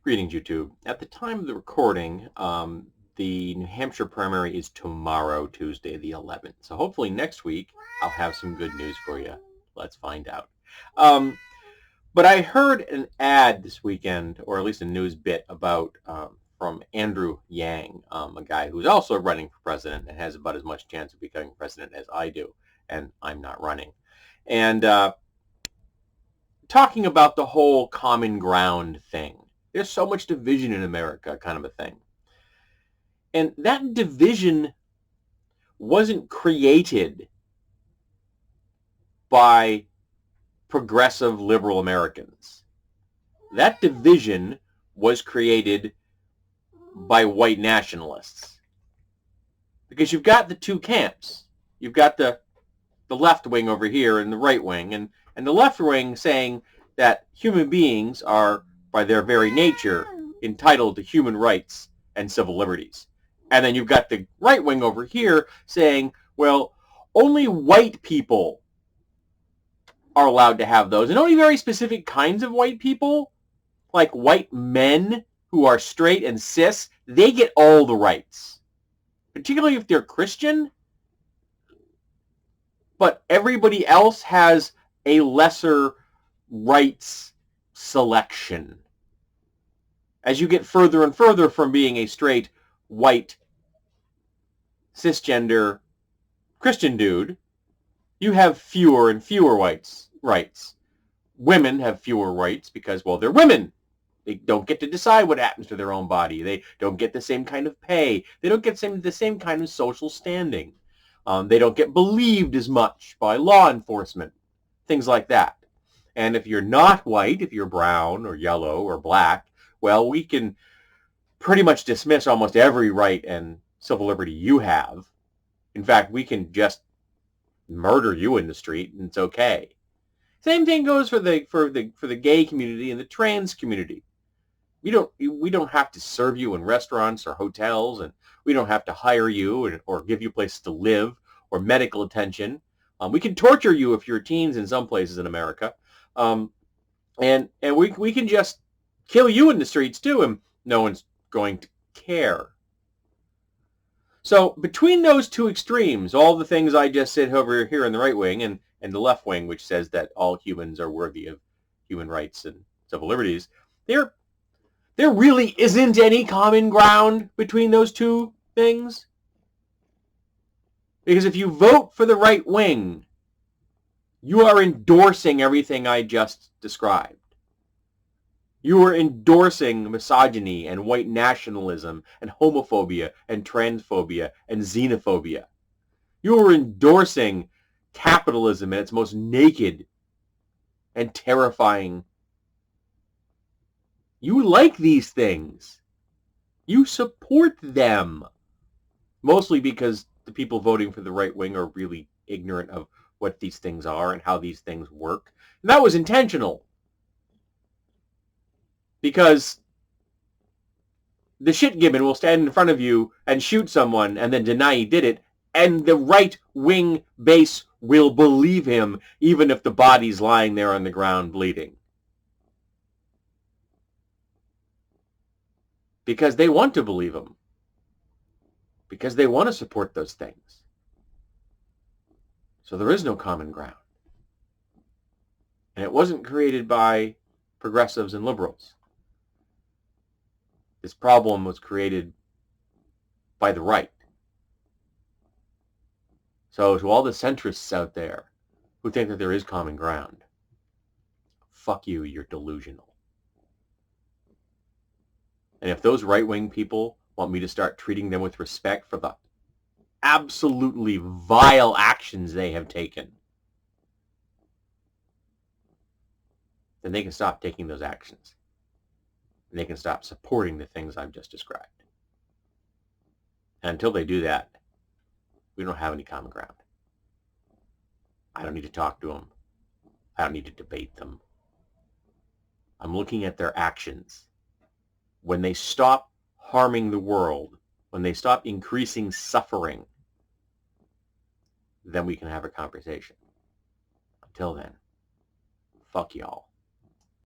Greetings, YouTube. At the time of the recording, the New Hampshire primary is tomorrow, Tuesday the 11th. So hopefully next week I'll have some good news for you. Let's find out. But I heard an ad this weekend, or at least a news bit about from Andrew Yang, a guy who's also running for president and has about as much chance of becoming president as I do, and I'm not running. And talking about the whole common ground thing. There's so much division in America, kind of a thing. And that division wasn't created by progressive liberal Americans. That division was created by white nationalists. Because you've got the two camps. You've got the left wing over here and the right wing. And the left wing saying that human beings are, by their very nature, entitled to human rights and civil liberties. And then you've got the right wing over here saying, well, only white people are allowed to have those. And only very specific kinds of white people, like white men who are straight and cis, they get all the rights. Particularly if they're Christian. But everybody else has a lesser rights selection. As you get further and further from being a straight, white, cisgender Christian dude, you have fewer and fewer rights. Women have fewer rights because, well, they're women. They don't get to decide what happens to their own body. They don't get the same kind of pay. They don't get the same kind of social standing. They don't get believed as much by law enforcement. Things like that. And if you're not white, if you're brown or yellow or black, well, we can pretty much dismiss almost every right and civil liberty you have. In fact, we can just murder you in the street and it's okay. Same thing goes for the gay community and the trans community. We don't have to serve you in restaurants or hotels, and we don't have to hire you or give you places to live or medical attention. We can torture you if you're teens in some places in America. And we can just kill you in the streets too, and no one's going to care. So between those two extremes, all the things I just said over here in the right wing and the left wing, which says that all humans are worthy of human rights and civil liberties, there really isn't any common ground between those two things. Because if you vote for the right wing, you are endorsing everything I just described. You are endorsing misogyny and white nationalism and homophobia and transphobia and xenophobia. You are endorsing capitalism in its most naked and terrifying. You like these things. You support them. Mostly because the people voting for the right wing are really ignorant of what these things are and how these things work. And that was intentional. Because the shitgibbon will stand in front of you and shoot someone and then deny he did it, and the right-wing base will believe him even if the body's lying there on the ground bleeding. Because they want to believe him. Because they want to support those things. So there is no common ground. And it wasn't created by progressives and liberals. This problem was created by the right. So to all the centrists out there who think that there is common ground, fuck you, you're delusional. And if those right-wing people want me to start treating them with respect for the absolutely vile actions they have taken, then they can stop taking those actions. And they can stop supporting the things I've just described. And until they do that, we don't have any common ground. I don't need to talk to them. I don't need to debate them. I'm looking at their actions. When they stop harming the world, when they stop increasing suffering, then we can have a conversation. Until then, fuck y'all.